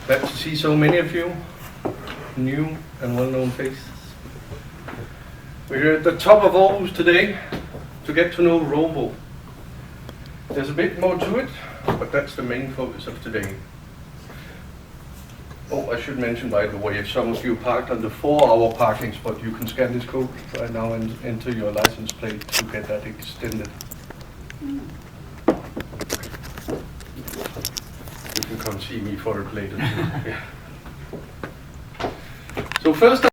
Glad to see so many of you, new and well-known faces. We're here at the top of Aarhus today to get to know Robo. There's a bit more to it, but that's the main focus of today. Oh, I should mention, by the way, if some of you parked on the 4-hour parking spot, you can scan this code right now and enter your license plate to get that extended. You can come see me for it later too. Yeah. So first,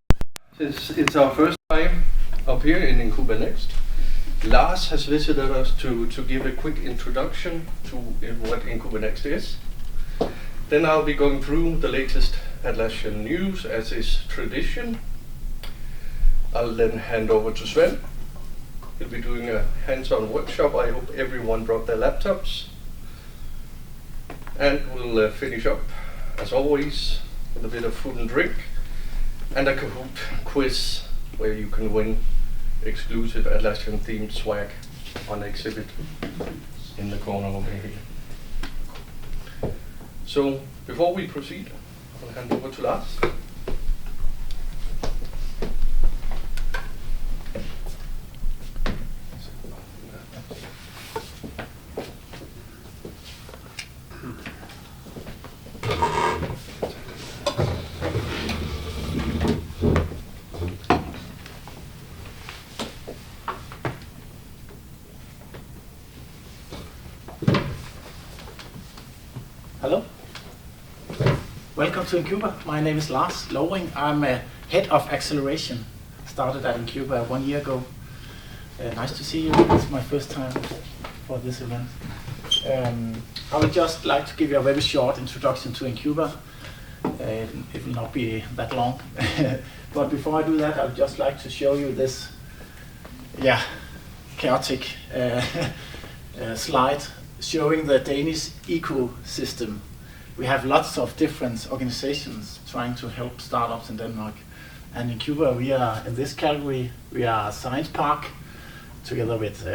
since it's our first time up here in INCUBA NEXT, Lars has visited us to give a quick introduction to what INCUBA NEXT is. Then I'll be going through the latest Atlassian news as is tradition. I'll then hand over to Sven. He'll be doing a hands-on workshop. I hope everyone brought their laptops. And we'll finish up, as always, with a bit of food and drink and a Kahoot quiz where you can win exclusive Atlassian themed swag on exhibit in the corner over here. So before we proceed, I'll hand over to Lars. Hello. Welcome to INCUBA. My name is Lars Louring. I'm head of acceleration. Started at INCUBA 1 year ago. Nice to see you. It's my first time for this event. I would just like to give you a very short introduction to INCUBA. It will not be that long. But before I do that, I would just like to show you this chaotic slide showing the Danish ecosystem. We have lots of different organizations trying to help startups in Denmark. And in INCUBA, we are in this category. We are a science park together with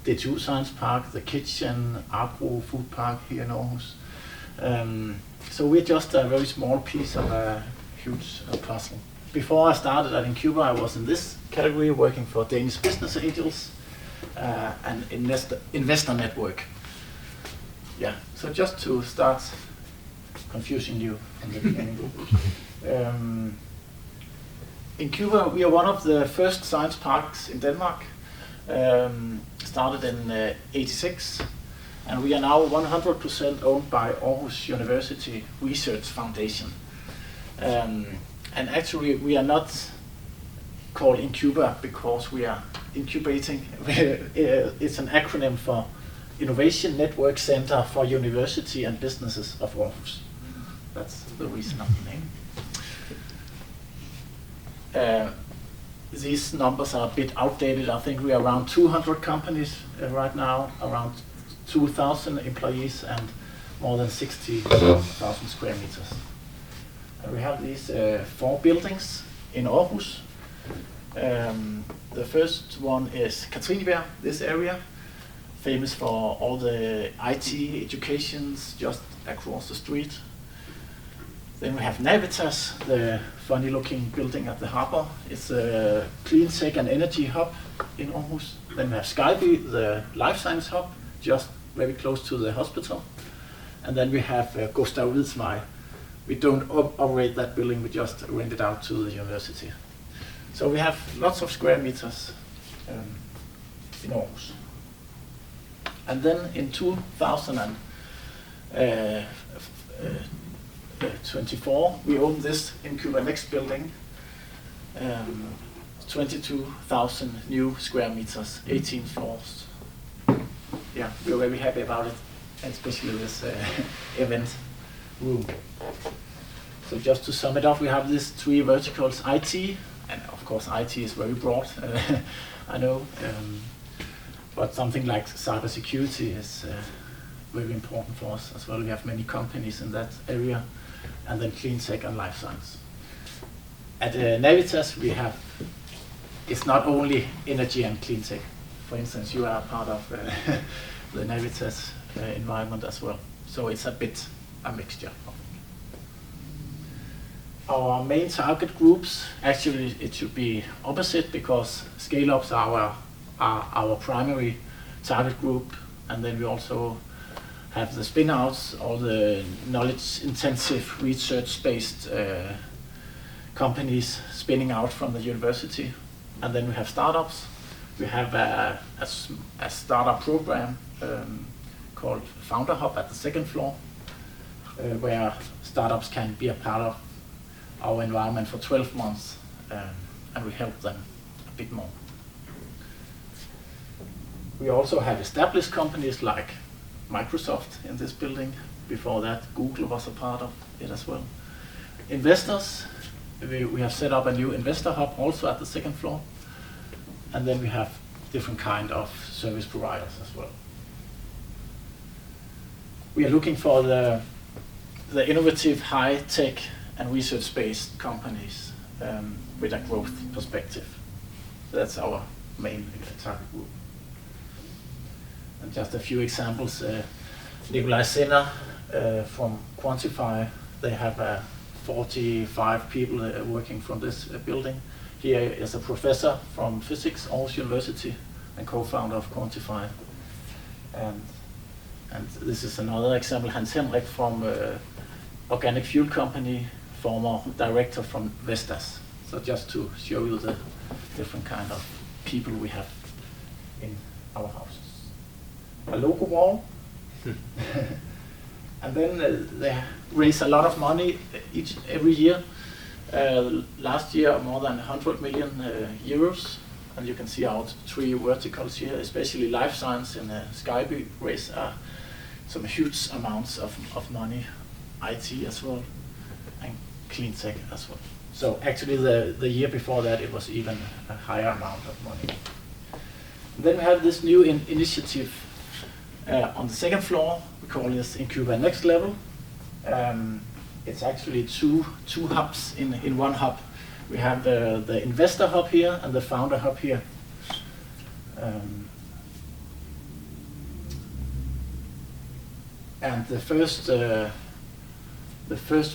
D2 Science Park, The Kitchen, Aarhus Food Park here in Aarhus. So we're just a very small piece of a huge puzzle. Before I started at INCUBA, I was in this category working for Danish Business Angels, an investor network. Yeah, so just to start confusing you from the beginning. INCUBA, we are one of the first science parks in Denmark. Started in '86, and we are now 100% owned by Aarhus University Research Foundation. And actually, we are not called INCUBA because we are incubating. It's an acronym for Innovation Network Center for University and Businesses of Aarhus. That's the reason of the name. These numbers are a bit outdated. I think we are around 200 companies right now, around 2,000 employees and more than 60,000 square meters. And we have these 4 buildings in Aarhus. The first one is Katrineberg, this area, famous for all the IT educations just across the street. Then we have Navitas, the funny looking building at the harbor. It's a clean tech and energy hub in Aarhus. Then we have Skyby, the life science hub, just very close to the hospital. And then we have Gustav Widsvej. We don't operate that building, we just rent it out to the university. So we have lots of square meters in Aarhus. And then in 2024, we own this INCUBA NEXT building, 22,000 new square meters, 18 floors. Yeah, we're very happy about it, especially this event room. So just to sum it up, we have these 3 verticals: IT, and of course IT is very broad, I know, but something like cybersecurity is very important for us as well. We have many companies in that area, and then clean tech and life science. At Navitas, we have, it's not only energy and clean tech. For instance, you are part of the Navitas environment as well. So it's a bit a mixture. our main target groups, actually it should be opposite, because scale-ups are our primary target group, and then we also have the spin-outs, or the knowledge-intensive, research-based companies spinning out from the university. And then we have startups. We have a startup program called Founder Hub at the second floor, where startups can be a part of our environment for 12 months, and we help them a bit more. We also have established companies like Microsoft in this building. Before that, Google was a part of it as well. Investors, we have set up a new investor hub also at the second floor. And then we have different kind of service providers as well. We are looking for the innovative, high-tech and research-based companies with a growth perspective. So that's our main target group. And just a few examples. Nikolaj Senner from Quantify, they have 45 people working from this building. He is a professor from physics, Aarhus University, and co-founder of Quantify. And this is another example, Hans Henrik from Organic Fuel Company, former director from Vestas. So just to show you the different kind of people we have in our houses. A logo wall. And then they raise a lot of money every year. Last year, more than 100 million euros. And you can see our three verticals here, especially life science and Skyby raise some huge amounts of money, IT as well, and clean tech as well. So actually the year before that, it was even a higher amount of money. And then we have this new initiative on the second floor. We call this INCUBA NEXT level. It's actually two hubs in one hub. We have the investor hub here and the founder hub here. And the first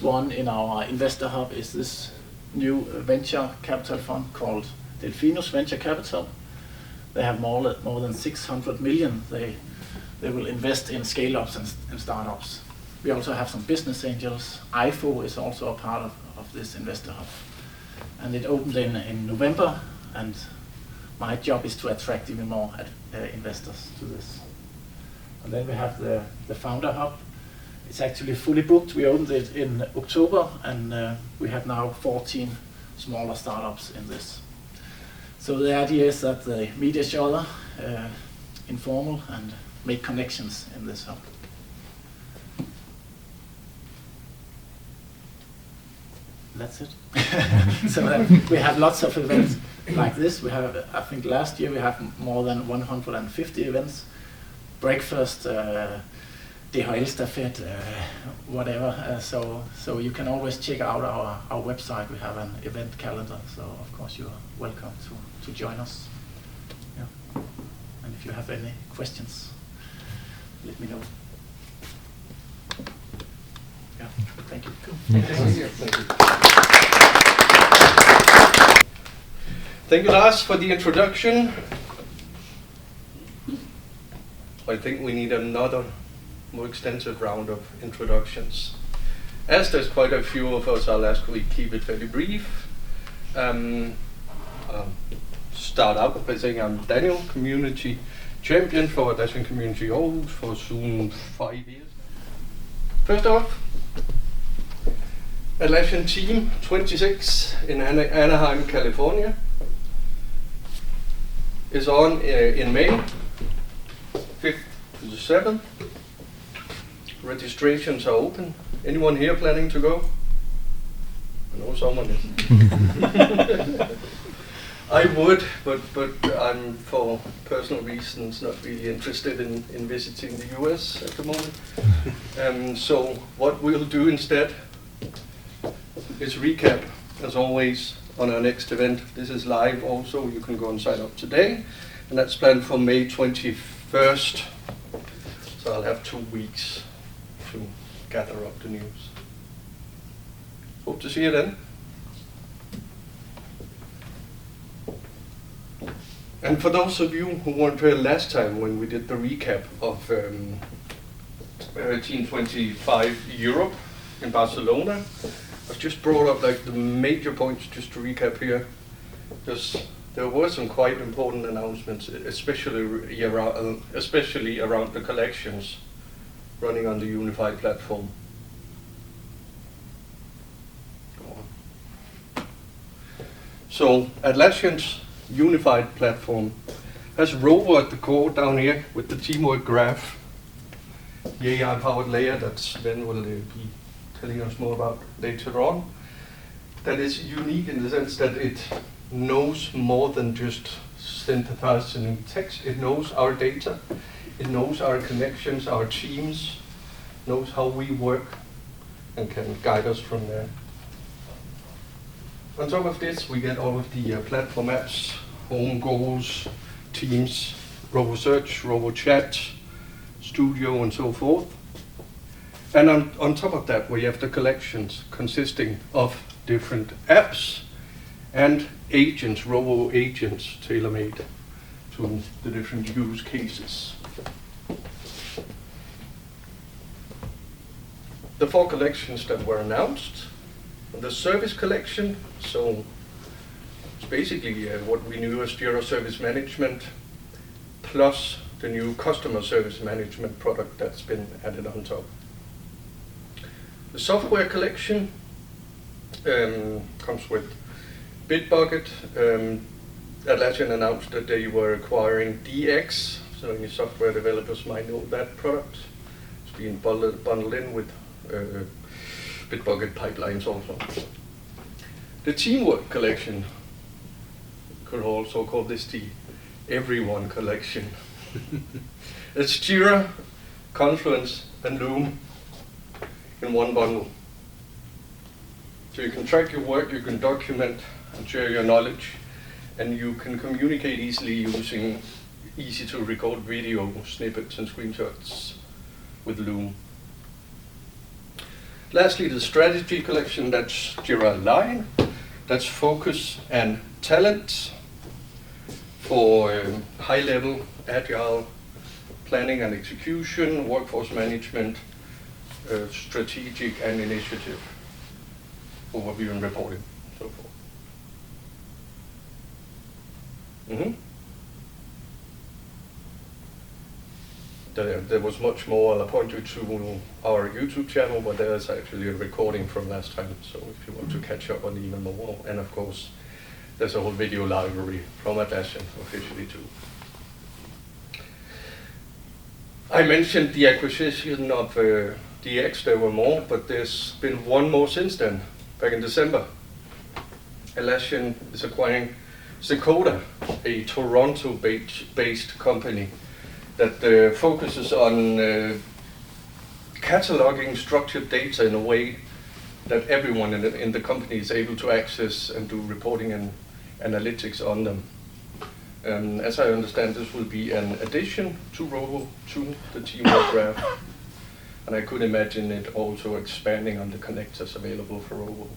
one in our investor hub is this new venture capital fund called Delphinus Venture Capital. They have more than 600 million. They will invest in scale-ups and startups. We also have some business angels. IFO is also a part of this investor hub. And it opened in November, and my job is to attract even more investors to this. And then we have the founder hub. It's actually fully booked. We opened it in October, and we have now 14 smaller startups in this. So the idea is that they meet each other, informal, and make connections in this hub. That's it. So we have lots of events like this. We have, I think last year we have more than 150 events. Breakfast, DHL-stafet, whatever. So you can always check out our website. We have an event calendar. So of course you are welcome to join us. Yeah. And if you have any questions, let me know. Yeah, thank you. Cool. Thank you. Thank you, Lars, for the introduction. I think we need another more extensive round of introductions. As there's quite a few of us, I'll ask we keep it fairly brief. Start out by saying I'm Daniel, community champion for Atlassian Community Aarhus for soon 5 years. First off, Atlassian Team 26 in Anaheim, California is on in May 5th to the 7th. Registrations are open. Anyone here planning to go? I know someone is. I would, but I'm, for personal reasons, not really interested in visiting the US at the moment. So what we'll do instead is recap, as always, on our next event. This is live also. You can go and sign up today. And that's planned for May 21st. So I'll have 2 weeks to gather up the news. Hope to see you then. And for those of you who weren't here last time when we did the recap of Team 25 Europe in Barcelona, I've just brought up like the major points just to recap here. There were some quite important announcements, especially around the collections running on the unified platform. So Atlassian's unified platform has Rovo at the core down here with the teamwork graph, the AI-powered layer that Sven will be telling us more about later on. That is unique in the sense that it knows more than just synthesizing text. It knows our data, it knows our connections, our teams, knows how we work, and can guide us from there. On top of this, we get all of the platform apps, home goals, Teams, Rovo Search, Rovo Chat, Studio, and so forth. And on top of that, we have the collections consisting of different apps and agents, Rovo agents, tailor-made to the different use cases. The 4 collections that were announced. The service collection, so it's basically what we knew as Jira Service Management, plus the new Customer Service Management product that's been added on top. The software collection comes with Bitbucket. Atlassian announced that they were acquiring DX, so any software developers might know that product. It's being bundled in with Bitbucket pipelines also. The teamwork collection, could also call this the everyone collection. It's Jira, Confluence, and Loom in one bundle. So you can track your work, you can document and share your knowledge, and you can communicate easily using easy to record video snippets and screenshots with Loom. Lastly, the strategy collection, that's Jira Align, that's focus and talent for high-level agile planning and execution, workforce management, strategic and initiative, overview and reporting, so forth. There was much more. I'll point you to our YouTube channel, but there's actually a recording from last time, so if you want to catch up on even more. And of course, there's a whole video library from Atlassian officially too. I mentioned the acquisition of DX, there were more, but there's been one more since then, back in December. Atlassian is acquiring Secoda, a Toronto-based company that focuses on cataloging structured data in a way that everyone in the company is able to access and do reporting and analytics on them. As I understand, this will be an addition to Rovo, to the teamwork graph, and I could imagine it also expanding on the connectors available for Rovo.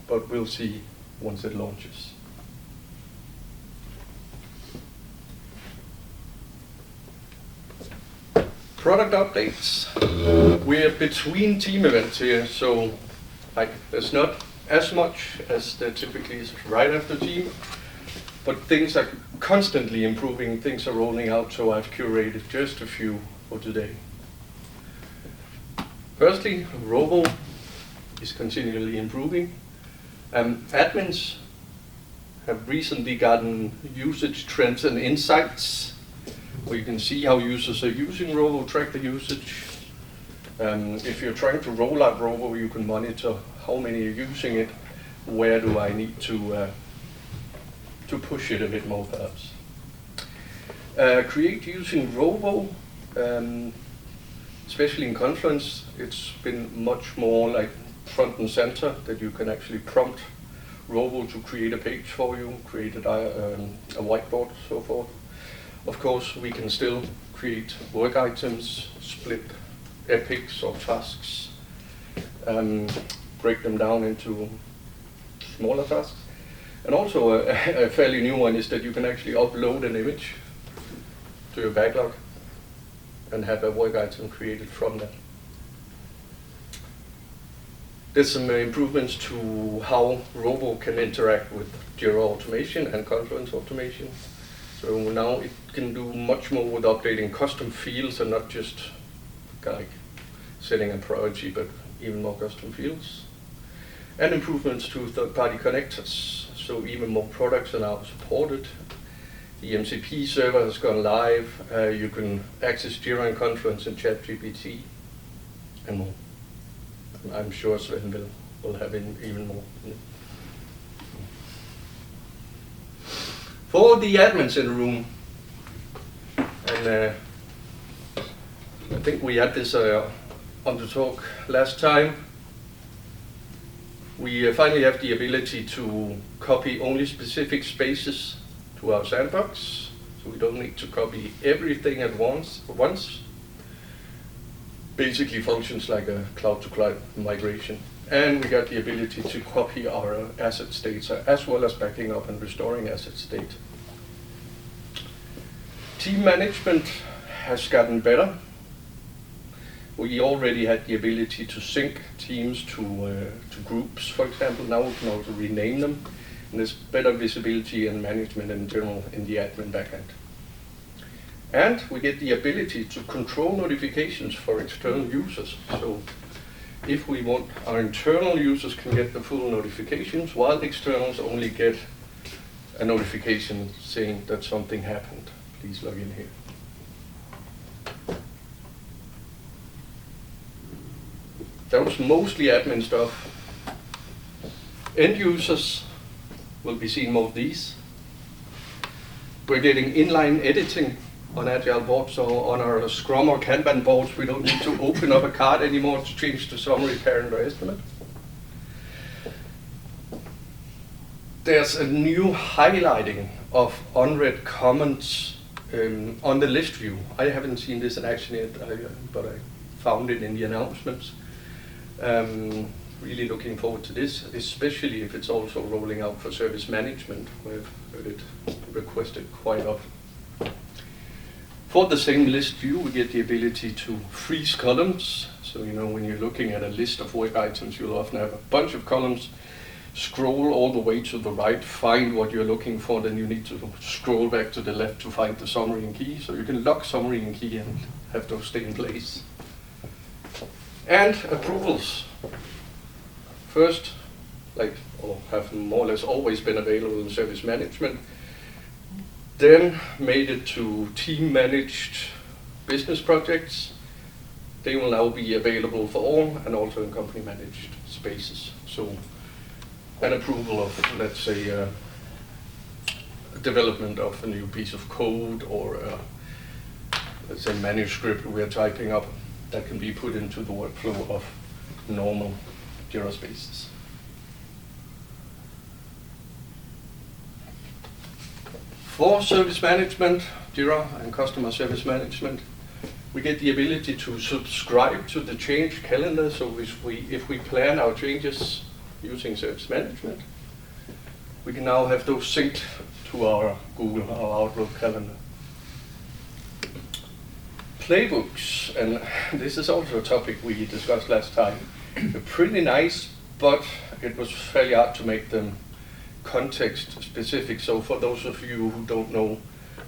But we'll see once it launches. Product updates. We're between team events here, so there's not as much as there typically is right after team, but things are constantly improving, things are rolling out, so I've curated just a few for today. Firstly, Rovo is continually improving. Admins have recently gotten usage trends and insights, where you can see how users are using Rovo, track the usage. If you're trying to roll out Rovo, you can monitor how many are using it, where do I need to push it a bit more perhaps. Create using Rovo, especially in Confluence, it's been much more like front and center, that you can actually prompt Rovo to create a page for you, create a whiteboard, so forth. Of course, we can still create work items, split epics or tasks, break them down into smaller tasks. And also a fairly new one is that you can actually upload an image to your backlog and have a work item created from that. There's some improvements to how Robo can interact with Jira automation and Confluence automation. So now it can do much more with updating custom fields and not just like setting a priority, but even more custom fields. And improvements to third-party connectors. So even more products are now supported. The MCP server has gone live. You can access Jira and Confluence and ChatGPT and more. I'm sure Sven will have even more. For the admins in the room, and I think we had this on the talk last time, we finally have the ability to copy only specific spaces to our sandbox, so we don't need to copy everything at once. Basically functions like a cloud-to-cloud migration. And we got the ability to copy our assets data as well as backing up and restoring assets data. Team management has gotten better. We already had the ability to sync teams to groups, for example. Now we can also rename them. And there's better visibility and management in general in the admin backend. And we get the ability to control notifications for external users. So if we want, our internal users can get the full notifications, while externals only get a notification saying that something happened. Please log in here. That was mostly admin stuff. End users will be seeing more of these. We're getting inline editing on Agile boards or on our Scrum or Kanban boards. We don't need to open up a card anymore to change the summary, parent, or estimate. There's a new highlighting of unread comments on the list view. I haven't seen this in action yet, but I found it in the announcements. Really looking forward to this, especially if it's also rolling out for service management. We've heard it requested quite often. For the same list view, we get the ability to freeze columns. So, when you're looking at a list of work items, you'll often have a bunch of columns. Scroll all the way to the right, find what you're looking for, then you need to scroll back to the left to find the summary and key. So you can lock summary and key and have those stay in place. And approvals. First, have more or less always been available in service management. Then made it to team-managed business projects. They will now be available for all and also in company-managed spaces. So an approval of, let's say, development of a new piece of code or, let's say, manuscript we're typing up that can be put into the workflow of normal Jira spaces. For service management, Jira and customer service management, we get the ability to subscribe to the change calendar. So if we plan our changes using service management, we can now have those synced to our Google, our Outlook calendar. Playbooks, and this is also a topic we discussed last time. They're pretty nice, but it was fairly hard to make them context specific. So for those of you who don't know,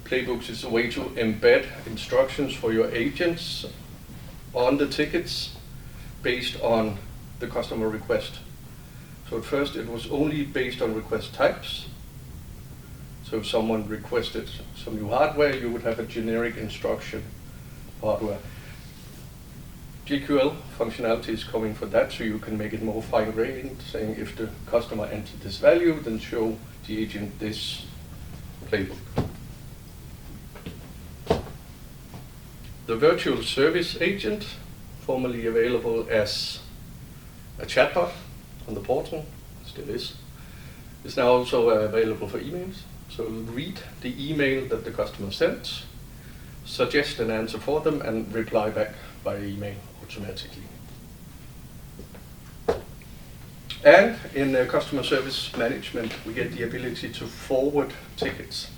playbooks is a way to embed instructions for your agents on the tickets based on the customer request. So at first it was only based on request types. So if someone requested some new hardware, you would have a generic instruction hardware. GQL functionality is coming for that, so you can make it more fine-grained, saying if the customer entered this value, then show the agent this playbook. The virtual service agent, formerly available as a chatbot on the portal, still is now also available for emails. So read the email that the customer sent, suggest an answer for them, and reply back by email automatically. And in customer service management, we get the ability to forward tickets.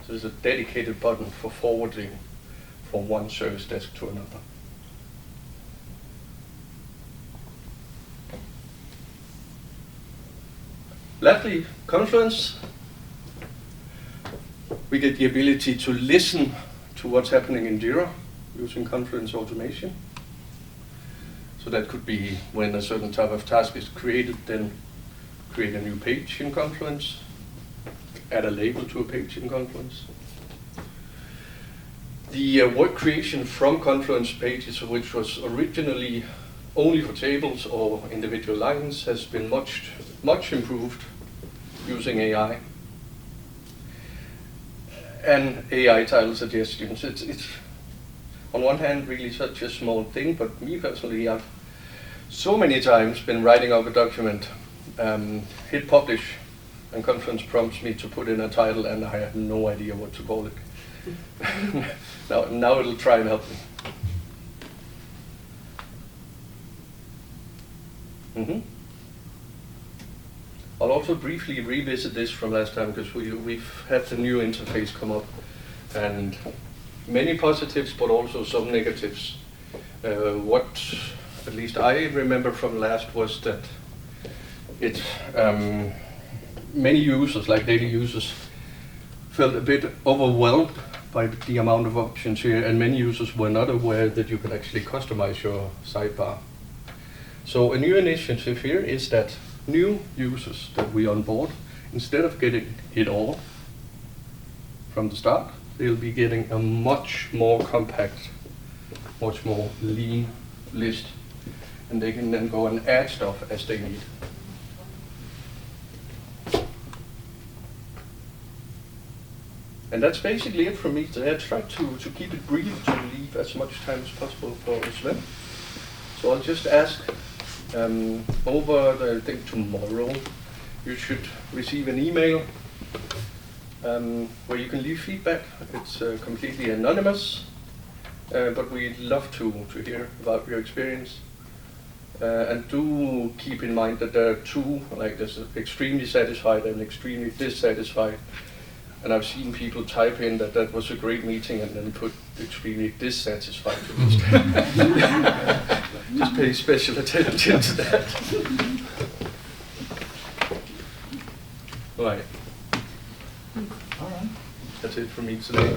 So there's a dedicated button for forwarding from one service desk to another. Lastly, Confluence. We get the ability to listen to what's happening in Jira using Confluence automation. So that could be when a certain type of task is created, then create a new page in Confluence, add a label to a page in Confluence. The work creation from Confluence pages, which was originally only for tables or individual lines, has been much improved using AI. And AI title suggestions. It's on one hand really such a small thing, but me personally, I've so many times been writing up a document, hit publish, and Confluence prompts me to put in a title, and I have no idea what to call it. Now it'll try and help me. I'll also briefly revisit this from last time, because we've had the new interface come up, and many positives, but also some negatives. What at least I remember from last was that it many users, like daily users, felt a bit overwhelmed by the amount of options here, and many users were not aware that you could actually customize your sidebar. So a new initiative here is that new users that we onboard, instead of getting it all from the start, they'll be getting a much more compact, much more lean list, and they can then go and add stuff as they need. And that's basically it from me today. I tried to keep it brief, to leave as much time as possible for Sven. So I'll just ask, I think tomorrow, you should receive an email where you can leave feedback. It's completely anonymous, but we'd love to hear about your experience. And do keep in mind that there are two, like there's extremely satisfied and extremely dissatisfied. And I've seen people type in that was a great meeting and then put extremely dissatisfied to this. Just pay special attention to that. Right. All right. That's it from me today.